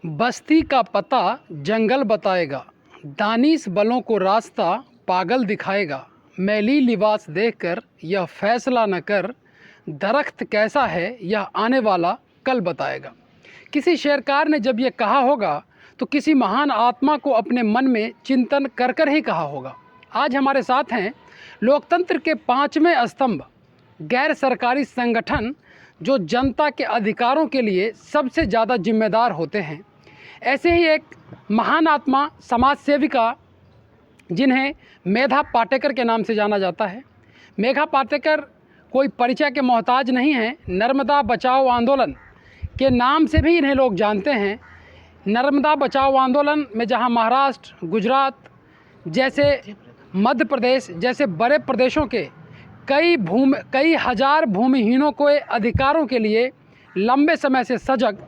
बस्ती का पता जंगल बताएगा, दानिश बलों को रास्ता पागल दिखाएगा। मैली लिबास देखकर यह फैसला न कर, दरख्त कैसा है यह आने वाला कल बताएगा। किसी शेरकार ने जब ये कहा होगा तो किसी महान आत्मा को अपने मन में चिंतन कर कर ही कहा होगा। आज हमारे साथ हैं लोकतंत्र के पांचवें स्तंभ, गैर सरकारी संगठन जो जनता के अधिकारों के लिए सबसे ज़्यादा जिम्मेदार होते हैं। ऐसे ही एक महान आत्मा, समाज सेविका, जिन्हें मेधा पाटेकर के नाम से जाना जाता है। मेघा पाटेकर कोई परिचय के मोहताज नहीं हैं। नर्मदा बचाओ आंदोलन के नाम से भी इन्हें लोग जानते हैं। नर्मदा बचाओ आंदोलन में जहां महाराष्ट्र, गुजरात जैसे, मध्य प्रदेश जैसे बड़े प्रदेशों के कई हज़ार भूमिहीनों को अधिकारों के लिए लंबे समय से सजग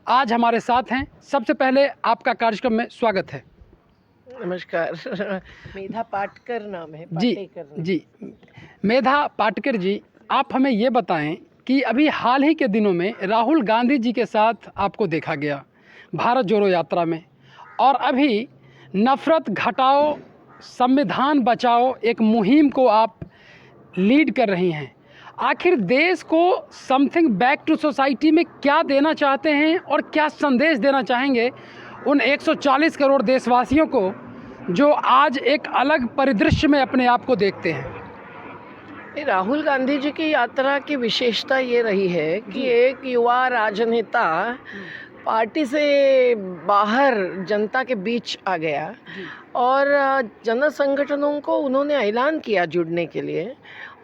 आज हमारे साथ हैं। सबसे पहले आपका कार्यक्रम में स्वागत है। नमस्कार। मेधा पाटकर नाम है। जी जी, मेधा पाटकर जी, आप हमें ये बताएं कि अभी हाल ही के दिनों में राहुल गांधी जी के साथ आपको देखा गया भारत जोड़ो यात्रा में, और अभी नफ़रत घटाओ संविधान बचाओ एक मुहिम को आप लीड कर रही हैं। आखिर देश को समथिंग बैक टू सोसाइटी में क्या देना चाहते हैं और क्या संदेश देना चाहेंगे उन 140 करोड़ देशवासियों को जो आज एक अलग परिदृश्य में अपने आप को देखते हैं? राहुल गांधी जी की यात्रा की विशेषता ये रही है कि एक युवा राजनेता पार्टी से बाहर जनता के बीच आ गया और जन संगठनों को उन्होंने ऐलान किया जुड़ने के लिए,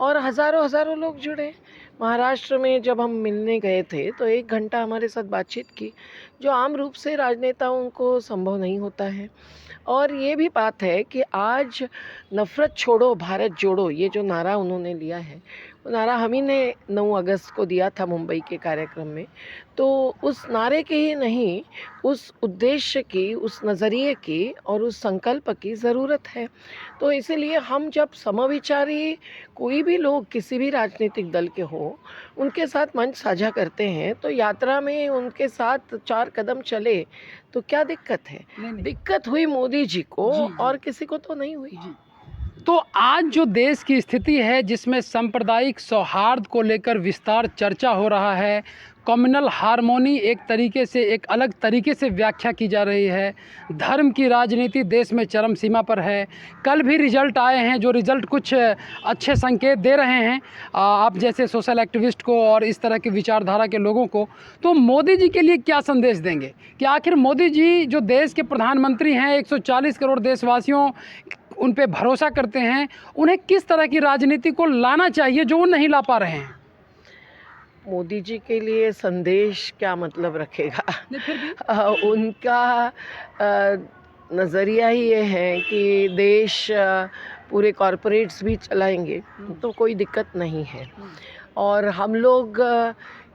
और हज़ारों लोग जुड़े। महाराष्ट्र में जब हम मिलने गए थे तो 1 घंटा हमारे साथ बातचीत की, जो आम रूप से राजनेताओं को संभव नहीं होता है। और ये भी बात है कि आज नफ़रत छोड़ो भारत जोड़ो, ये जो नारा उन्होंने लिया है, वो नारा हम ही ने 9 अगस्त को दिया था मुंबई के कार्यक्रम में। तो उस नारे के ही नहीं, उस उद्देश्य की, उस नज़रिए की और उस संकल्प की ज़रूरत है। तो इसीलिए हम जब समविचारी कोई भी लोग किसी भी राजनीतिक दल के हों, उनके साथ मंच साझा करते हैं, तो यात्रा में उनके साथ 4 कदम चले तो क्या दिक्कत है? दिक्कत हुई मोदी जी को, और किसी को तो नहीं हुई। तो आज जो देश की स्थिति है, जिसमें सांप्रदायिक सौहार्द को लेकर विस्तार चर्चा हो रहा है, कम्युनल हार्मोनी एक तरीके से, एक अलग तरीके से व्याख्या की जा रही है, धर्म की राजनीति देश में चरम सीमा पर है। कल भी रिजल्ट आए हैं, जो रिजल्ट कुछ अच्छे संकेत दे रहे हैं आप जैसे सोशल एक्टिविस्ट को और इस तरह की विचारधारा के लोगों को। तो मोदी जी के लिए क्या संदेश देंगे कि आखिर मोदी जी जो देश के प्रधानमंत्री हैं, 140 करोड़ देशवासियों उन पे भरोसा करते हैं, उन्हें किस तरह की राजनीति को लाना चाहिए जो वो नहीं ला पा रहे हैं? मोदी जी के लिए संदेश क्या मतलब रखेगा? उनका नज़रिया ही ये है कि देश पूरे कॉरपोरेट्स भी चलाएंगे तो कोई दिक्कत नहीं है, और हम लोग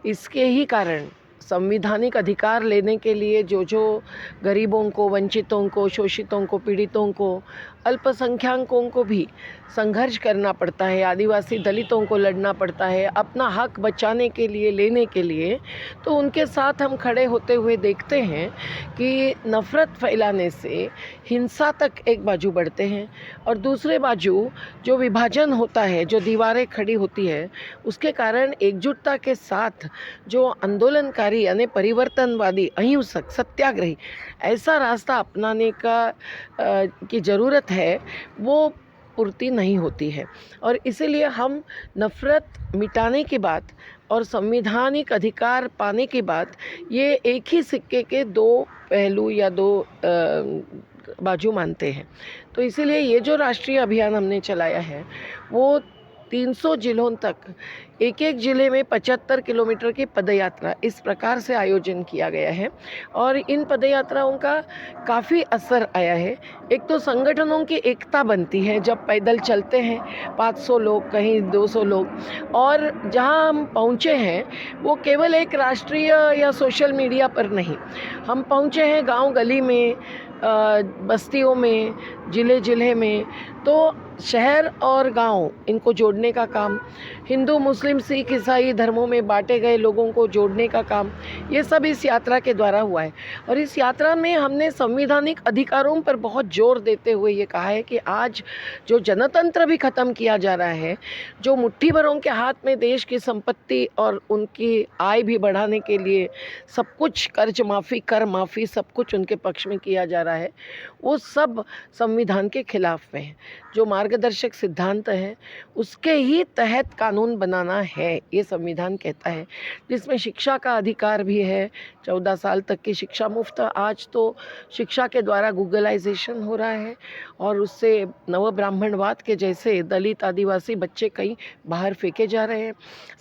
इसके ही कारण संवैधानिक अधिकार लेने के लिए जो गरीबों को, वंचितों को, शोषितों को, पीड़ितों को, अल्पसंख्यकों को भी संघर्ष करना पड़ता है, आदिवासी दलितों को लड़ना पड़ता है अपना हक बचाने के लिए, लेने के लिए। तो उनके साथ हम खड़े होते हुए देखते हैं कि नफ़रत फैलाने से हिंसा तक एक बाजू बढ़ते हैं, और दूसरे बाजू जो विभाजन होता है, जो दीवारें खड़ी होती है, उसके कारण एकजुटता के साथ जो आंदोलनकारी यानी परिवर्तनवादी, अहिंसक, सत्याग्रही ऐसा रास्ता अपनाने की ज़रूरत है, वो पूर्ति नहीं होती है। और इसीलिए हम नफ़रत मिटाने की बात और संवैधानिक अधिकार पाने की बात, ये एक ही सिक्के के 2 पहलू या 2 बाजू मानते हैं। तो इसीलिए ये जो राष्ट्रीय अभियान हमने चलाया है, वो 300 जिलों तक, एक ज़िले में 75 किलोमीटर की पदयात्रा इस प्रकार से आयोजन किया गया है, और इन पदयात्राओं का काफ़ी असर आया है। एक तो संगठनों की एकता बनती है जब पैदल चलते हैं, 500 लोग, कहीं 200 लोग, और जहां हम पहुंचे हैं वो केवल एक राष्ट्रीय या सोशल मीडिया पर नहीं, हम पहुंचे हैं गांव गली में, बस्तियों में, ज़िले में। तो शहर और गांव इनको जोड़ने का काम, हिंदू मुस्लिम सिख ईसाई धर्मों में बांटे गए लोगों को जोड़ने का काम, ये सब इस यात्रा के द्वारा हुआ है। और इस यात्रा में हमने संवैधानिक अधिकारों पर बहुत जोर देते हुए ये कहा है कि आज जो जनतंत्र भी ख़त्म किया जा रहा है, जो मुट्ठी भरों के हाथ में देश की संपत्ति और उनकी आय भी बढ़ाने के लिए सब कुछ कर्ज माफ़ी, कर माफ़ी, सब कुछ उनके पक्ष में किया जा रहा है, वो सब संविधान के खिलाफ में है। जो मार्गदर्शक सिद्धांत है उसके ही तहत कानून बनाना है, ये संविधान कहता है, जिसमें शिक्षा का अधिकार भी है, 14 साल तक की शिक्षा मुफ्त। आज तो शिक्षा के द्वारा गूगलाइजेशन हो रहा है और उससे नव ब्राह्मणवाद के जैसे दलित आदिवासी बच्चे कहीं बाहर फेंके जा रहे हैं।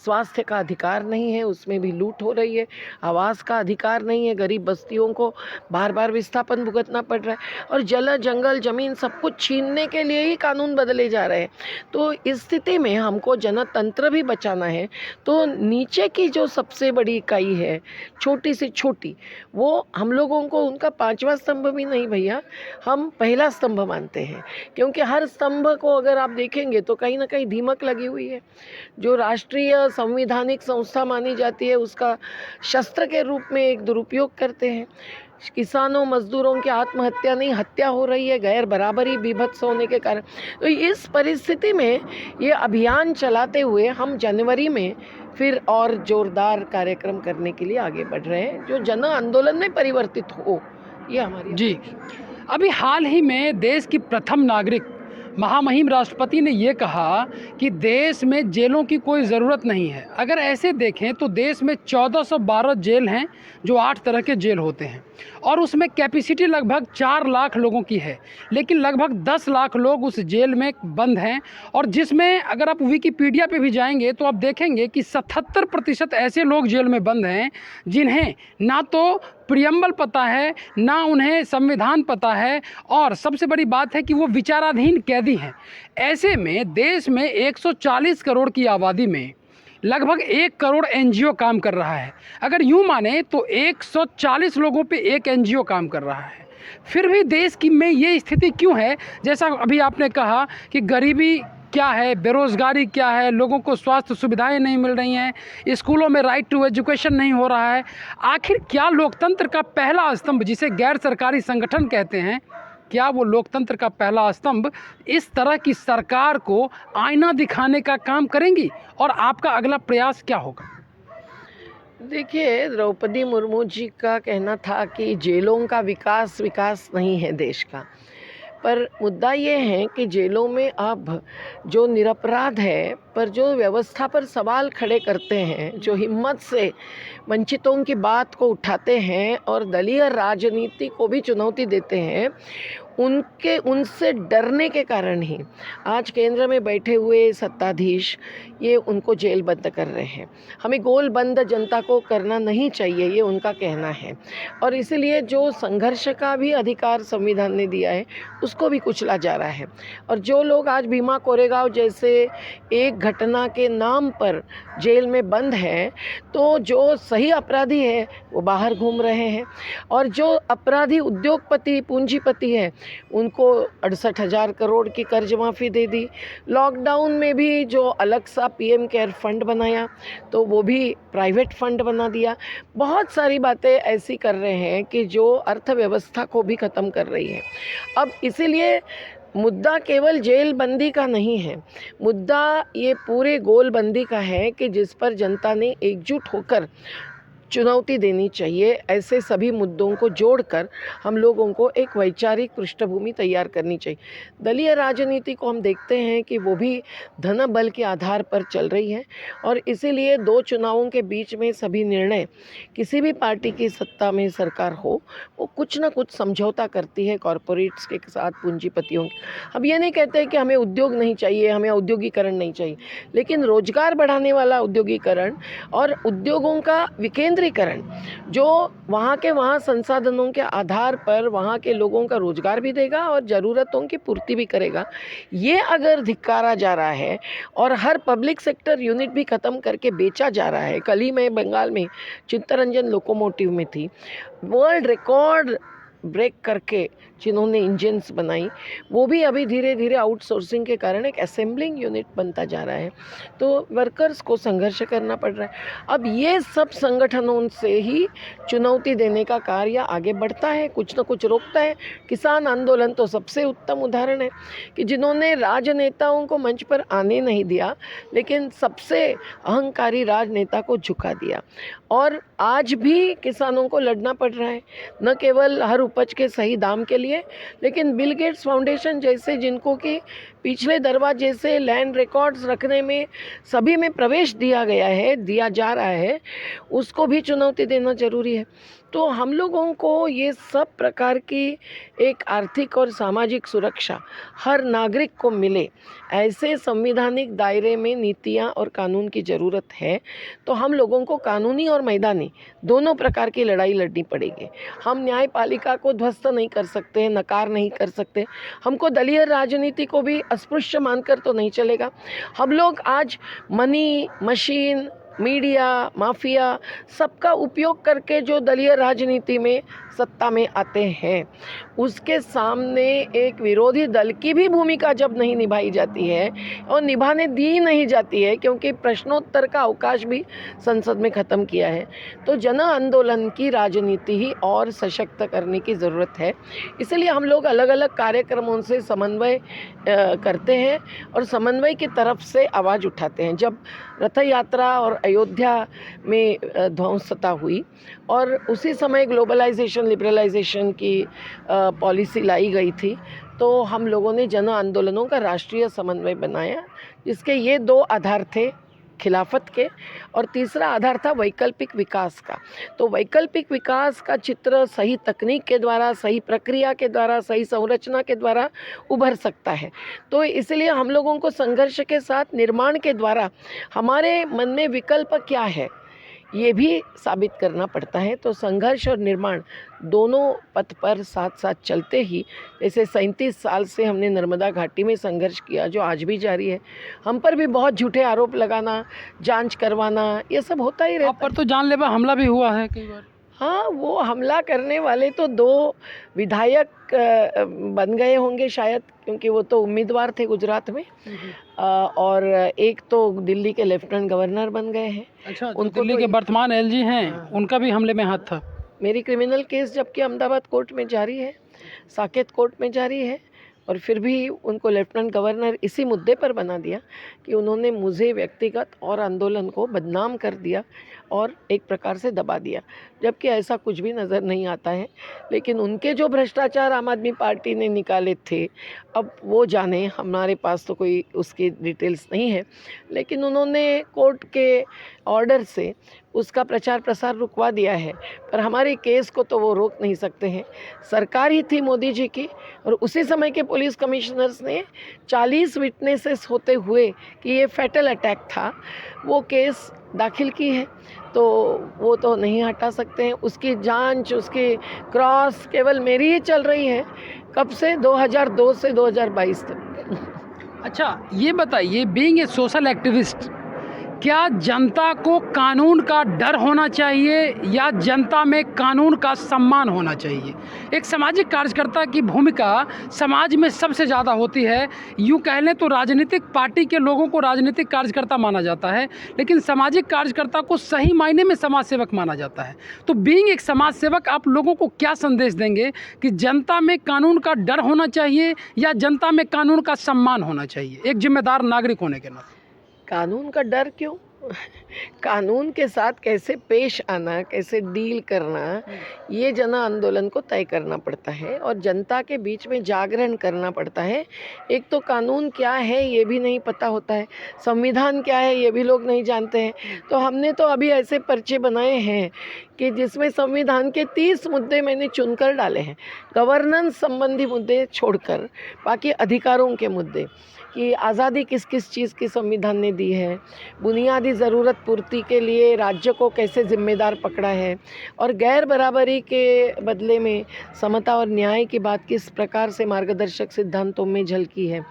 स्वास्थ्य का अधिकार नहीं है, उसमें भी लूट हो रही है। आवास का अधिकार नहीं है, गरीब बस्तियों को बार बार विस्थापन भुगतना पड़ रहा है। और जल जंगल ज़मीन सब कुछ छीनने के लिए ही कानून बदले जा रहे हैं। तो इस स्थिति में हमको जनतंत्र भी बचाना है, तो नीचे की जो सबसे बड़ी इकाई है, छोटी से छोटी, वो हम लोगों को उनका 5वां स्तंभ भी नहीं भैया, हम पहला स्तंभ मानते हैं। क्योंकि हर स्तंभ को अगर आप देखेंगे तो कहीं ना कहीं दीमक लगी हुई है। जो राष्ट्रीय संवैधानिक संस्था मानी जाती है उसका शस्त्र के रूप में एक दुरुपयोग करते हैं। किसानों मजदूरों की आत्महत्या नहीं, हत्या हो रही है गैर बराबरी बीभत्स होने के कारण। तो इस परिस्थिति में ये अभियान चलाते हुए हम जनवरी में फिर और जोरदार कार्यक्रम करने के लिए आगे बढ़ रहे हैं, जो जन आंदोलन में परिवर्तित हो, ये हमारी जी। अभी हाल ही में देश की प्रथम नागरिक महामहिम राष्ट्रपति ने ये कहा कि देश में जेलों की कोई ज़रूरत नहीं है। अगर ऐसे देखें तो देश में 1412 जेल हैं, जो 8 तरह के जेल होते हैं, और उसमें कैपेसिटी लगभग 4 लाख लोगों की है, लेकिन लगभग 10 लाख लोग उस जेल में बंद हैं। और जिसमें अगर आप विकिपीडिया पे भी जाएंगे तो आप देखेंगे कि 77% ऐसे लोग जेल में बंद हैं जिन्हें ना तो प्रियम्बल पता है, ना उन्हें संविधान पता है, और सबसे बड़ी बात है कि वो विचाराधीन कैदी हैं। ऐसे में देश में 140 करोड़ की आबादी में लगभग 1 करोड़ एनजीओ काम कर रहा है। अगर यूँ माने तो 140 लोगों पे एक एनजीओ काम कर रहा है। फिर भी देश की में ये स्थिति क्यों है? जैसा अभी आपने कहा कि गरीबी क्या है, बेरोज़गारी क्या है, लोगों को स्वास्थ्य सुविधाएं नहीं मिल रही हैं, स्कूलों में राइट टू एजुकेशन नहीं हो रहा है। आखिर क्या लोकतंत्र का पहला स्तंभ, जिसे गैर सरकारी संगठन कहते हैं, क्या वो लोकतंत्र का पहला स्तंभ इस तरह की सरकार को आईना दिखाने का काम करेंगी? और आपका अगला प्रयास क्या होगा? देखिए, द्रौपदी मुर्मू जी का कहना था कि जेलों का विकास नहीं है देश का, पर मुद्दा ये है कि जेलों में अब जो निरपराध है पर जो व्यवस्था पर सवाल खड़े करते हैं, जो हिम्मत से वंचितों की बात को उठाते हैं और दलीय राजनीति को भी चुनौती देते हैं, उनसे डरने के कारण ही आज केंद्र में बैठे हुए सत्ताधीश ये उनको जेल बंद कर रहे हैं। हमें गोल बंद जनता को करना नहीं चाहिए, ये उनका कहना है। और इसलिए जो संघर्ष का भी अधिकार संविधान ने दिया है उसको भी कुचला जा रहा है। और जो लोग आज भीमा कोरेगांव जैसे एक घटना के नाम पर जेल में बंद हैं, तो जो सही अपराधी है वो बाहर घूम रहे हैं, और जो अपराधी उद्योगपति पूंजीपति है उनको 68,000 करोड़ की कर्ज माफ़ी दे दी। लॉकडाउन में भी जो अलग सा पीएम केयर फंड बनाया तो वो भी प्राइवेट फंड बना दिया। बहुत सारी बातें ऐसी कर रहे हैं कि जो अर्थव्यवस्था को भी ख़त्म कर रही है। अब इसीलिए मुद्दा केवल जेल बंदी का नहीं है, मुद्दा ये पूरे गोलबंदी का है कि जिस पर जनता ने एकजुट होकर चुनौती देनी चाहिए। ऐसे सभी मुद्दों को जोड़कर हम लोगों को एक वैचारिक पृष्ठभूमि तैयार करनी चाहिए। दलीय राजनीति को हम देखते हैं कि वो भी धन बल के आधार पर चल रही है, और इसीलिए 2 चुनावों के बीच में सभी निर्णय, किसी भी पार्टी की सत्ता में सरकार हो, वो कुछ ना कुछ समझौता करती है कॉरपोरेट्स के साथ, पूंजीपतियों के। हम ये नहीं कहते कि हमें उद्योग नहीं चाहिए, हमें औद्योगिकरण नहीं चाहिए, लेकिन रोजगार बढ़ाने वाला उद्योगीकरण और उद्योगों का विकेंद्रीकरण, जो वहाँ के संसाधनों के आधार पर वहाँ के लोगों का रोजगार भी देगा और ज़रूरतों की पूर्ति भी करेगा, ये अगर धिक्कारा जा रहा है और हर पब्लिक सेक्टर यूनिट भी ख़त्म करके बेचा जा रहा है। कल ही मैं बंगाल में चित्तरंजन लोकोमोटिव में थी, वर्ल्ड रिकॉर्ड ब्रेक करके जिन्होंने इंजन्स बनाई, वो भी अभी धीरे धीरे आउटसोर्सिंग के कारण एक असेंबलिंग यूनिट बनता जा रहा है। तो वर्कर्स को संघर्ष करना पड़ रहा है। अब ये सब संगठनों से ही चुनौती देने का कार्य आगे बढ़ता है, कुछ न कुछ रोकता है। किसान आंदोलन तो सबसे उत्तम उदाहरण है कि जिन्होंने राजनेताओं को मंच पर आने नहीं दिया, लेकिन सबसे अहंकारी राजनेता को झुका दिया। और आज भी किसानों को लड़ना पड़ रहा है, न केवल हर उपज के सही दाम के लिए, लेकिन बिल गेट्स फाउंडेशन जैसे जिनको कि पिछले दरवाजे से लैंड रिकॉर्ड्स रखने में सभी में प्रवेश दिया जा रहा है, उसको भी चुनौती देना जरूरी है। तो हम लोगों को ये सब प्रकार की एक आर्थिक और सामाजिक सुरक्षा हर नागरिक को मिले, ऐसे संविधानिक दायरे में नीतियाँ और कानून की ज़रूरत है। तो हम लोगों को कानूनी और मैदानी दोनों प्रकार की लड़ाई लड़नी पड़ेगी। हम न्यायपालिका को ध्वस्त नहीं कर सकते, नकार नहीं कर सकते। हमको दलीय राजनीति को भी अस्पृश्य मानकर तो नहीं चलेगा। हम लोग आज मनी, मशीन, मीडिया, माफिया सबका उपयोग करके जो दलीय राजनीति में सत्ता में आते हैं, उसके सामने एक विरोधी दल की भी भूमिका जब नहीं निभाई जाती है और निभाने दी नहीं जाती है, क्योंकि प्रश्नोत्तर का अवकाश भी संसद में ख़त्म किया है, तो जन आंदोलन की राजनीति ही और सशक्त करने की ज़रूरत है। इसलिए हम लोग अलग अलग कार्यक्रमों से समन्वय करते हैं और समन्वय की तरफ से आवाज़ उठाते हैं। जब रथ यात्रा और अयोध्या में ध्वंसता हुई और उसी समय ग्लोबलाइजेशन, लिबरलाइजेशन की पॉलिसी लाई गई थी, तो हम लोगों ने जन आंदोलनों का राष्ट्रीय समन्वय बनाया, जिसके ये दो आधार थे, खिलाफत के, और तीसरा आधार था वैकल्पिक विकास का। तो वैकल्पिक विकास का चित्र सही तकनीक के द्वारा, सही प्रक्रिया के द्वारा, सही संरचना के द्वारा उभर सकता है। तो इसलिए हम लोगों को संघर्ष के साथ निर्माण के द्वारा हमारे मन में विकल्प क्या है ये भी साबित करना पड़ता है। तो संघर्ष और निर्माण दोनों पथ पर साथ साथ चलते ही, जैसे 37 साल से हमने नर्मदा घाटी में संघर्ष किया, जो आज भी जारी है। हम पर भी बहुत झूठे आरोप लगाना, जांच करवाना, ये सब होता ही रहता है। आप पर तो जानलेवा हमला भी हुआ है कई बार। हाँ, वो हमला करने वाले तो 2 विधायक बन गए होंगे शायद, क्योंकि वो तो उम्मीदवार थे गुजरात में, और एक तो दिल्ली के लेफ्टिनेंट गवर्नर बन गए हैं। अच्छा, जो दिल्ली के वर्तमान एलजी हैं, उनका भी हमले में हाथ था। मेरी क्रिमिनल केस जबकि अहमदाबाद कोर्ट में जारी है, साकेत कोर्ट में जारी है, और फिर भी उनको लेफ्टिनेंट गवर्नर इसी मुद्दे पर बना दिया कि उन्होंने मुझे व्यक्तिगत और आंदोलन को बदनाम कर दिया और एक प्रकार से दबा दिया, जबकि ऐसा कुछ भी नज़र नहीं आता है। लेकिन उनके जो भ्रष्टाचार आम आदमी पार्टी ने निकाले थे, अब वो जाने, हमारे पास तो कोई उसकी डिटेल्स नहीं है, लेकिन उन्होंने कोर्ट के ऑर्डर से उसका प्रचार प्रसार रुकवा दिया है। पर हमारे केस को तो वो रोक नहीं सकते हैं। सरकार ही थी मोदी जी की, और उसी समय के पुलिस कमिश्नर्स ने 40 विटनेसेस होते हुए कि ये फैटल अटैक था, वो केस दाखिल की है। तो वो तो नहीं हटा सकते हैं। उसकी जांच, उसकी क्रॉस केवल मेरी ही चल रही है। कब से? 2002 से 2022 तक। अच्छा, ये बताइए, बीइंग ए सोशल एक्टिविस्ट, क्या जनता को कानून का डर होना चाहिए या जनता में कानून का सम्मान होना चाहिए? एक सामाजिक कार्यकर्ता की भूमिका समाज में सबसे ज़्यादा होती है। यूँ कह लें तो राजनीतिक पार्टी के लोगों को राजनीतिक कार्यकर्ता माना जाता है, लेकिन सामाजिक कार्यकर्ता को सही मायने में समाज सेवक माना जाता है। तो बीइंग एक समाज सेवक, आप लोगों को क्या संदेश देंगे कि जनता में कानून का डर होना चाहिए या जनता में कानून का सम्मान होना चाहिए, एक जिम्मेदार नागरिक होने के नाते? कानून का डर क्यों? कानून के साथ कैसे पेश आना, कैसे डील करना, ये जन आंदोलन को तय करना पड़ता है और जनता के बीच में जागरण करना पड़ता है। एक तो कानून क्या है ये भी नहीं पता होता है, संविधान क्या है ये भी लोग नहीं जानते हैं। तो हमने तो अभी ऐसे पर्चे बनाए हैं कि जिसमें संविधान के 30 मुद्दे मैंने चुनकर डाले हैं, गवर्नेंस संबंधी मुद्दे छोड़कर, बाकी अधिकारों के मुद्दे कि आज़ादी किस किस चीज़ की संविधान ने दी है, बुनियादी बुनियादी ज़रूरत पूर्ति के लिए राज्य को कैसे जिम्मेदार पकड़ा है और गैर बराबरी के बदले में समता और न्याय की बात किस प्रकार से मार्गदर्शक सिद्धांतों में झलकी है।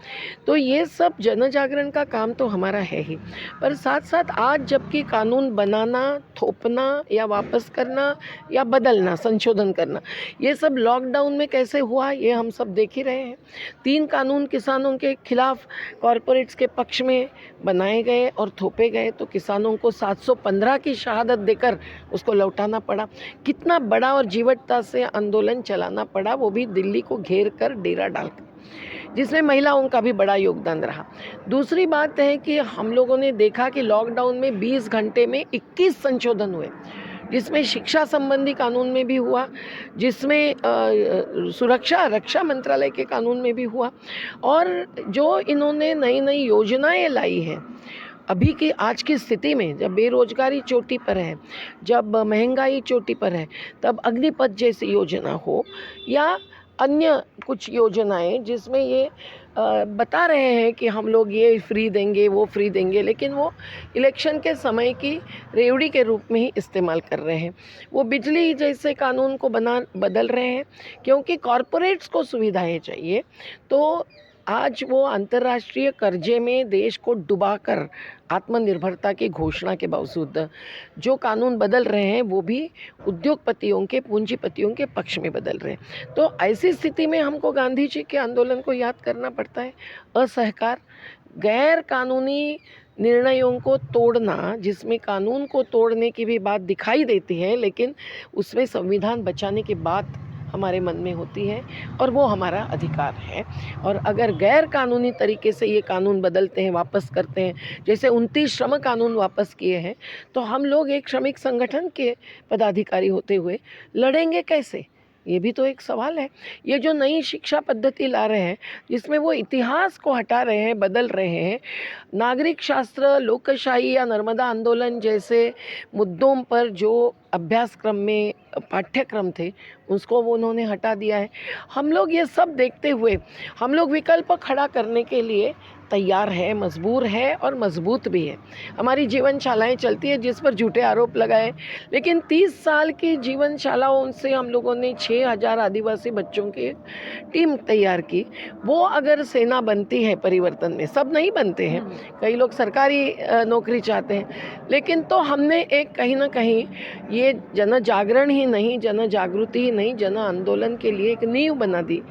तो ये सब जन जागरण का काम तो हमारा है ही, पर साथ साथ आज जबकि कानून बनाना, थोपना या वापस करना या बदलना, संशोधन करना, ये सब लॉकडाउन में कैसे हुआ ये हम सब देख ही रहे हैं। 3 कानून किसानों के खिलाफ कॉरपोरेट्स के पक्ष में बनाए गए और थोपे गए, तो किसानों को 715 की शहादत देकर उसको लौटाना पड़ा। कितना बड़ा और जीवटता से आंदोलन चलाना पड़ा, वो भी दिल्ली को घेर कर, डेरा डालकर, जिसमें महिलाओं का भी बड़ा योगदान रहा। दूसरी बात है कि हम लोगों ने देखा कि लॉकडाउन में 20 घंटे में 21 संशोधन हुए, जिसमें शिक्षा संबंधी कानून में भी हुआ, जिसमें सुरक्षा रक्षा मंत्रालय के कानून में भी हुआ, और जो इन्होंने नई नई योजनाएं लाई हैं अभी की आज की स्थिति में, जब बेरोजगारी चोटी पर है, जब महंगाई चोटी पर है, तब अग्निपथ जैसी योजना हो या अन्य कुछ योजनाएं जिसमें ये बता रहे हैं कि हम लोग ये फ्री देंगे, वो फ्री देंगे, लेकिन वो इलेक्शन के समय की रेवड़ी के रूप में ही इस्तेमाल कर रहे हैं। वो बिजली जैसे कानून को बदल रहे हैं क्योंकि कॉरपोरेट्स को सुविधाएं चाहिए। तो आज वो अंतर्राष्ट्रीय कर्जे में देश को डुबाकर आत्मनिर्भरता की घोषणा के बावजूद जो कानून बदल रहे हैं वो भी उद्योगपतियों के, पूंजीपतियों के पक्ष में बदल रहे हैं। तो ऐसी स्थिति में हमको गांधी जी के आंदोलन को याद करना पड़ता है। असहकार, गैर कानूनी निर्णयों को तोड़ना, जिसमें कानून को तोड़ने की भी बात दिखाई देती है, लेकिन उसमें संविधान बचाने की बात हमारे मन में होती है और वो हमारा अधिकार है। और अगर गैर कानूनी तरीके से ये कानून बदलते हैं, वापस करते हैं, जैसे 29 श्रम कानून वापस किए हैं, तो हम लोग एक श्रमिक संगठन के पदाधिकारी होते हुए लड़ेंगे कैसे? ये भी तो एक सवाल है। ये जो नई शिक्षा पद्धति ला रहे हैं, जिसमें वो इतिहास को हटा रहे हैं, बदल रहे हैं, नागरिक शास्त्र, लोकशाही या नर्मदा आंदोलन जैसे मुद्दों पर जो अभ्यासक्रम में पाठ्यक्रम थे उसको वो उन्होंने हटा दिया है। हम लोग ये सब देखते हुए हम लोग विकल्प खड़ा करने के लिए तैयार है, मजबूर है और मजबूत भी है। हमारी जीवनशालाएं चलती है जिस पर झूठे आरोप लगाए, लेकिन 30 साल की जीवनशालाओं से हम लोगों ने 6000 आदिवासी बच्चों की टीम तैयार की। वो अगर सेना बनती है परिवर्तन में, सब नहीं बनते हैं, कई लोग सरकारी नौकरी चाहते हैं, लेकिन तो हमने एक कहीं ना कहीं ये जन जागरण ही नहीं, जन जागृति ही नहीं, जन आंदोलन के लिए एक नींव बना दी।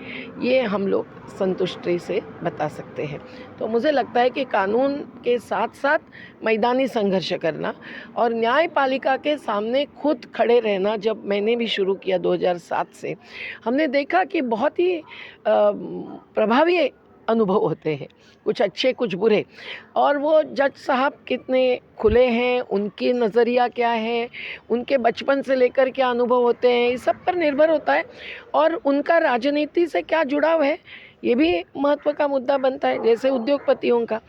ये हम लोग संतुष्टि से बता सकते हैं। तो मुझे लगता है कि कानून के साथ साथ मैदानी संघर्ष करना और न्यायपालिका के सामने खुद खड़े रहना, जब मैंने भी शुरू किया 2007 से, हमने देखा कि बहुत ही प्रभावी अनुभव होते हैं, कुछ अच्छे कुछ बुरे। और वो जज साहब कितने खुले हैं, उनकी नज़रिया क्या है, उनके बचपन से लेकर क्या अनुभव होते हैं, इस सब पर निर्भर होता है। और उनका राजनीति से क्या जुड़ाव है ये भी महत्व का मुद्दा बनता है, जैसे उद्योगपतियों का।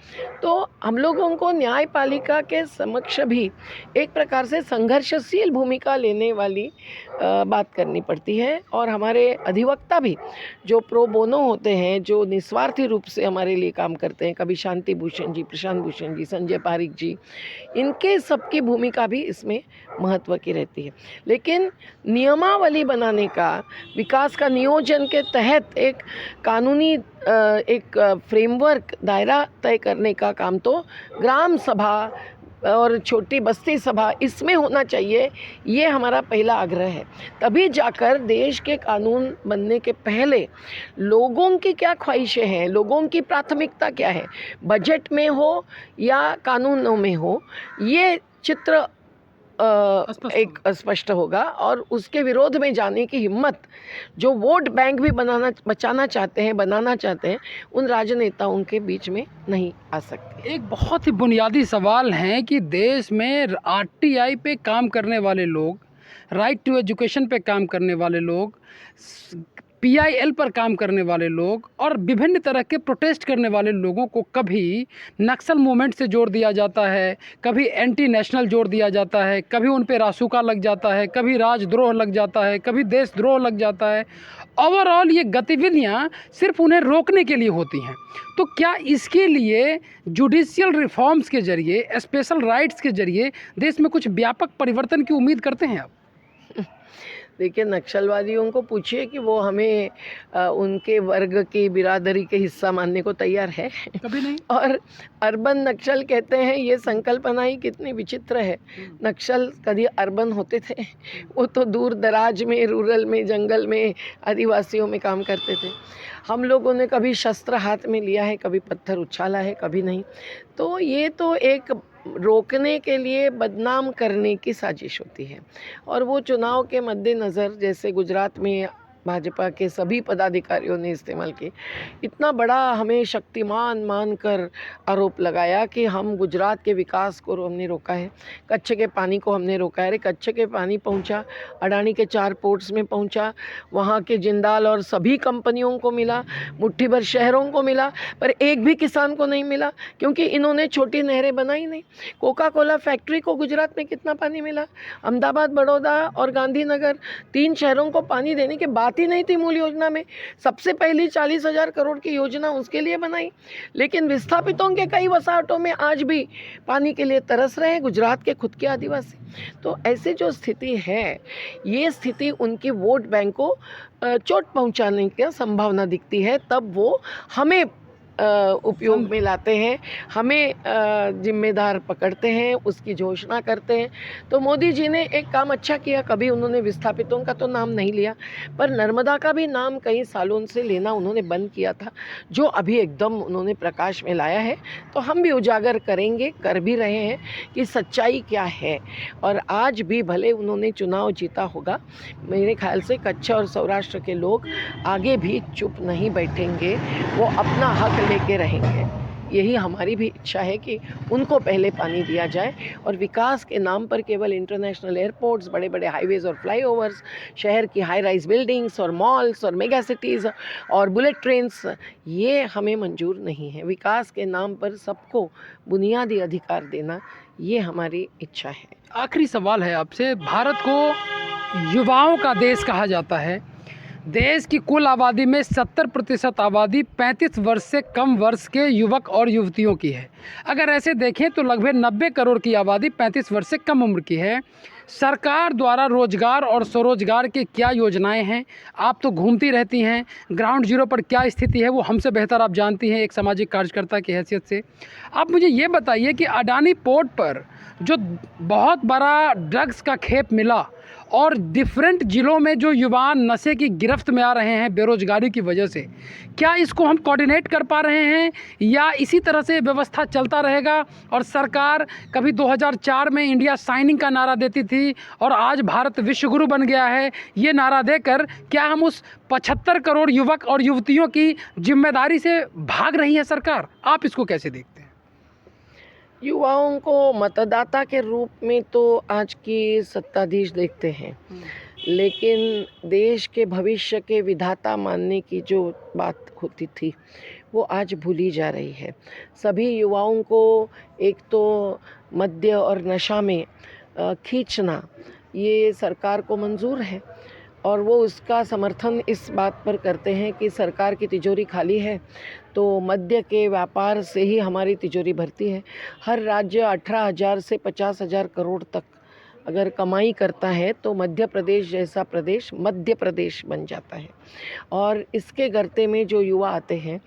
तो हम लोगों को न्यायपालिका के समक्ष भी एक प्रकार से संघर्षशील भूमिका लेने वाली बात करनी पड़ती है। और हमारे अधिवक्ता भी जो प्रो बोनो होते हैं, जो निस्वार्थी रूप से हमारे लिए काम करते हैं, कभी शांति भूषण जी, प्रशांत भूषण जी, संजय पारिक जी, इनके सबकी भूमिका भी इसमें महत्व की रहती है। लेकिन नियमावली बनाने का, विकास का नियोजन के तहत एक कानूनी एक फ्रेमवर्क, दायरा तय करने का काम तो ग्राम सभा और छोटी बस्ती सभा इसमें होना चाहिए। ये हमारा पहला आग्रह है। तभी जाकर देश के कानून बनने के पहले लोगों की क्या ख्वाहिशें हैं, लोगों की प्राथमिकता क्या है, बजट में हो या कानूनों में हो, ये चित्र एक स्पष्ट होगा। और उसके विरोध में जाने की हिम्मत जो वोट बैंक भी बनाना चाहते हैं, उन राजनेताओं के बीच में नहीं आ सकती। एक बहुत ही बुनियादी सवाल है कि देश में आरटीआई पे काम करने वाले लोग, राइट टू एजुकेशन पे काम करने वाले लोग पीआईएल पर काम करने वाले लोग और विभिन्न तरह के प्रोटेस्ट करने वाले लोगों को कभी नक्सल मूवमेंट से जोड़ दिया जाता है, कभी एंटी नेशनल जोड़ दिया जाता है, कभी उन पे रासुका लग जाता है, कभी राजद्रोह लग जाता है, कभी देशद्रोह लग जाता है। ओवरऑल ये गतिविधियां सिर्फ उन्हें रोकने के लिए होती हैं। तो क्या इसके लिए जुडिशियल रिफॉर्म्स के जरिए, स्पेशल राइट्स के जरिए देश में कुछ व्यापक परिवर्तन की उम्मीद करते हैं आप? देखिए, नक्सलवादियों को पूछिए कि वो हमें उनके वर्ग की बिरादरी के हिस्सा मानने को तैयार है। कभी नहीं। और अर्बन नक्सल कहते हैं, ये संकल्पना ही कितनी विचित्र है। नक्सल कभी अर्बन होते थे? वो तो दूर दराज में, रूरल में, जंगल में, आदिवासियों में काम करते थे। हम लोगों ने कभी शस्त्र हाथ में लिया है, कभी पत्थर उछाला है, कभी नहीं। तो ये तो एक रोकने के लिए बदनाम करने की साजिश होती है। और वो चुनाव के मद्देनज़र, जैसे गुजरात में भाजपा के सभी पदाधिकारियों ने इस्तेमाल किए, इतना बड़ा हमें शक्तिमान मानकर आरोप लगाया कि हम गुजरात के विकास को हमने रोका है, कच्छ के पानी को हमने रोका है। अरे कच्छ के पानी पहुंचा, अडानी के 4 पोर्ट्स में पहुंचा, वहाँ के जिंदाल और सभी कंपनियों को मिला, मुट्ठी भर शहरों को मिला, पर एक भी किसान को नहीं मिला, क्योंकि इन्होंने छोटी नहरें बनाई नहीं। कोका कोला फैक्ट्री को गुजरात में कितना पानी मिला? अहमदाबाद, बड़ौदा और गांधीनगर, 3 शहरों को पानी देने की बात ही नहीं थी मूल योजना में। सबसे पहली 40,000 करोड़ की योजना उसके लिए बनाई। लेकिन विस्थापितों के कई वसाहतों में आज भी पानी के लिए तरस रहे हैं, गुजरात के खुद के आदिवासी। तो ऐसी जो स्थिति है, ये स्थिति उनकी वोट बैंक को चोट पहुंचाने की संभावना दिखती है। तब वो हमें उपयोग में लाते हैं, हमें जिम्मेदार पकड़ते हैं, उसकी घोषणा करते हैं। तो मोदी जी ने एक काम अच्छा किया, कभी उन्होंने विस्थापितों का तो नाम नहीं लिया, पर नर्मदा का भी नाम कई सालों से लेना उन्होंने बंद किया था, जो अभी एकदम उन्होंने प्रकाश में लाया है। तो हम भी उजागर करेंगे, कर भी रहे हैं कि सच्चाई क्या है। और आज भी भले उन्होंने चुनाव जीता होगा, मेरे ख्याल से कच्छ और सौराष्ट्र के लोग आगे भी चुप नहीं बैठेंगे, वो अपना हक लेके रहेंगे। यही हमारी भी इच्छा है कि उनको पहले पानी दिया जाए, और विकास के नाम पर केवल इंटरनेशनल एयरपोर्ट्स, बड़े बड़े हाईवेज और फ्लाईओवर्स, शहर की हाई राइज बिल्डिंग्स और मॉल्स और मेगा सिटीज़ और बुलेट ट्रेन्स, ये हमें मंजूर नहीं है। विकास के नाम पर सबको बुनियादी अधिकार देना, ये हमारी इच्छा है। आखिरी सवाल है आपसे। भारत को युवाओं का देश कहा जाता है। देश की कुल आबादी में 70% आबादी 35 वर्ष से कम वर्ष के युवक और युवतियों की है। अगर ऐसे देखें तो लगभग 90 करोड़ की आबादी 35 वर्ष से कम उम्र की है। सरकार द्वारा रोजगार और स्वरोजगार की क्या योजनाएं हैं? आप तो घूमती रहती हैं, ग्राउंड जीरो पर क्या स्थिति है वो हमसे बेहतर आप जानती हैं एक सामाजिक कार्यकर्ता की हैसियत से। आप मुझे ये बताइए कि अडानी पोर्ट पर जो बहुत बड़ा ड्रग्स का खेप मिला और डिफरेंट ज़िलों में जो युवा नशे की गिरफ्त में आ रहे हैं बेरोजगारी की वजह से, क्या इसको हम कोऑर्डिनेट कर पा रहे हैं या इसी तरह से व्यवस्था चलता रहेगा? और सरकार कभी 2004 में इंडिया शाइनिंग का नारा देती थी और आज भारत विश्वगुरु बन गया है, ये नारा देकर क्या हम उस 75 करोड़ युवक और युवतियों की जिम्मेदारी से भाग रही है सरकार? आप इसको कैसे देखते हैं? युवाओं को मतदाता के रूप में तो आज की सत्ताधीश देखते हैं, लेकिन देश के भविष्य के विधाता मानने की जो बात होती थी, वो आज भूली जा रही है। सभी युवाओं को एक तो मद्य और नशा में खींचना, ये सरकार को मंजूर है, और वो उसका समर्थन इस बात पर करते हैं कि सरकार की तिजोरी खाली है, तो मद्य के व्यापार से ही हमारी तिजोरी भरती है। हर राज्य 18,000 से 50,000 करोड़ तक अगर कमाई करता है तो मध्य प्रदेश जैसा प्रदेश मध्य प्रदेश बन जाता है। और इसके गर्ते में जो युवा आते हैं,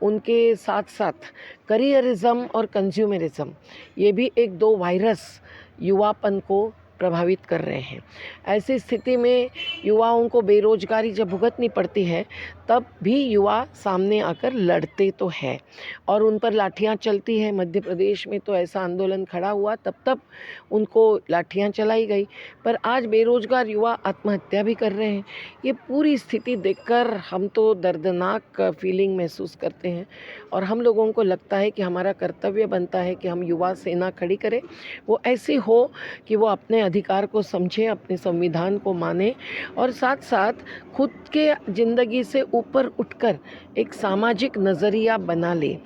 उनके साथ साथ करियरिज्म और कंज्यूमरिज्म, ये भी एक दो वायरस युवापन को प्रभावित कर रहे हैं। ऐसी स्थिति में युवाओं को बेरोजगारी जब भुगतनी पड़ती है, तब भी युवा सामने आकर लड़ते तो है और उन पर लाठियां चलती हैं। मध्य प्रदेश में तो ऐसा आंदोलन खड़ा हुआ, तब उनको लाठियां चलाई गई, पर आज बेरोजगार युवा आत्महत्या भी कर रहे हैं। ये पूरी स्थिति देखकर हम तो दर्दनाक फीलिंग महसूस करते हैं, और हम लोगों को लगता है कि हमारा कर्तव्य बनता है कि हम युवा सेना खड़ी करें, वो ऐसी हो कि वो अपने अधिकार को समझे, अपने संविधान को माने और साथ साथ खुद के ज़िंदगी से ऊपर उठकर एक सामाजिक नज़रिया बना ले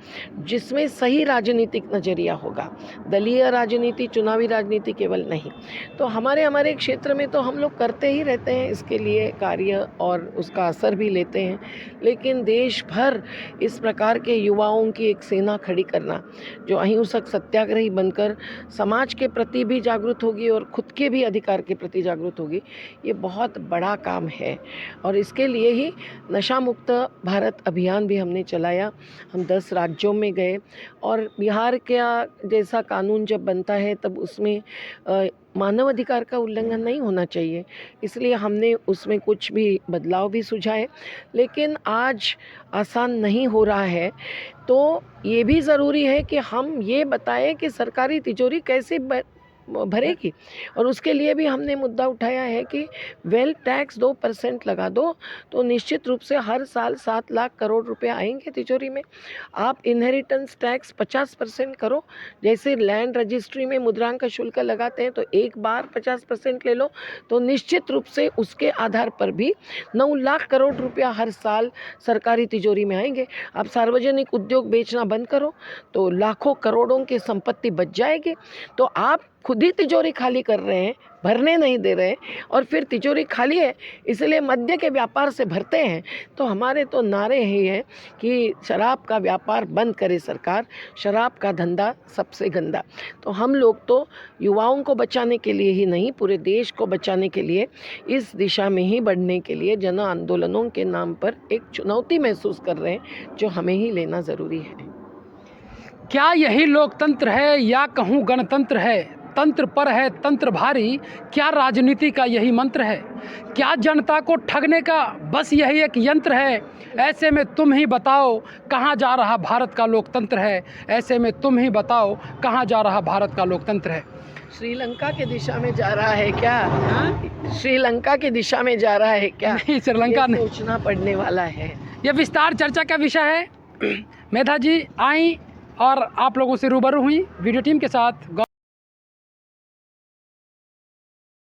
जिसमें सही राजनीतिक नज़रिया होगा, दलीय राजनीति, चुनावी राजनीति केवल नहीं। तो हमारे क्षेत्र में तो हम लोग करते ही रहते हैं इसके लिए कार्य और उसका असर भी लेते हैं, लेकिन देश भर इस प्रकार के युवाओं की एक सेना खड़ी करना जो अहिंसक सत्याग्रही बनकर समाज के प्रति भी जागरूक होगी और खुद के भी अधिकार के प्रति जागरूक होगी, ये बहुत बड़ा काम है। और इसके लिए ही नशा मुक्त भारत अभियान भी हमने चलाया। हम 10 राज्यों में गए और बिहार का जैसा कानून जब बनता है तब उसमें मानव अधिकार का उल्लंघन नहीं होना चाहिए, इसलिए हमने उसमें कुछ भी बदलाव भी सुझाए। लेकिन आज आसान नहीं हो रहा है, तो ये भी ज़रूरी है कि हम ये बताएं कि सरकारी तिजोरी कैसे भरेगी। और उसके लिए भी हमने मुद्दा उठाया है कि वेल्थ टैक्स 2% लगा दो तो निश्चित रूप से हर साल 7 लाख करोड़ रुपए आएंगे तिजोरी में। आप इनहेरिटेंस टैक्स 50% करो, जैसे लैंड रजिस्ट्री में मुद्रांक शुल्क लगाते हैं तो एक बार 50% ले लो, तो निश्चित रूप से उसके आधार पर भी 9 लाख करोड़ रुपया हर साल सरकारी तिजोरी में आएंगे। आप सार्वजनिक उद्योग बेचना बंद करो तो लाखों करोड़ों की संपत्ति बच जाएगी। तो आप खुद ही तिजोरी खाली कर रहे हैं, भरने नहीं दे रहे हैं, और फिर तिजोरी खाली है इसलिए मद्य के व्यापार से भरते हैं। तो हमारे तो नारे ही हैं कि शराब का व्यापार बंद करे सरकार, शराब का धंधा सबसे गंदा। तो हम लोग तो युवाओं को बचाने के लिए ही नहीं, पूरे देश को बचाने के लिए इस दिशा में ही बढ़ने के लिए जन आंदोलनों के नाम पर एक चुनौती महसूस कर रहे हैं जो हमें ही लेना ज़रूरी है। क्या यही लोकतंत्र है या कहूँ गणतंत्र है? तंत्र पर है तंत्र भारी, क्या राजनीति का यही मंत्र है? क्या जनता को ठगने का बस यही एक यंत्र है? ऐसे में तुम ही बताओ कहाँ जा रहा भारत का लोकतंत्र है? ऐसे में तुम ही बताओ कहाँ जा रहा भारत का लोकतंत्र है? श्रीलंका की दिशा में जा रहा है क्या? श्रीलंका की दिशा में जा रहा है क्या? नहीं, श्रीलंका नहीं, सोचना पड़ने वाला है। ये विस्तार चर्चा का विषय है। मेधा जी आई और आप लोगों से रूबरू हुई वीडियो टीम के साथ।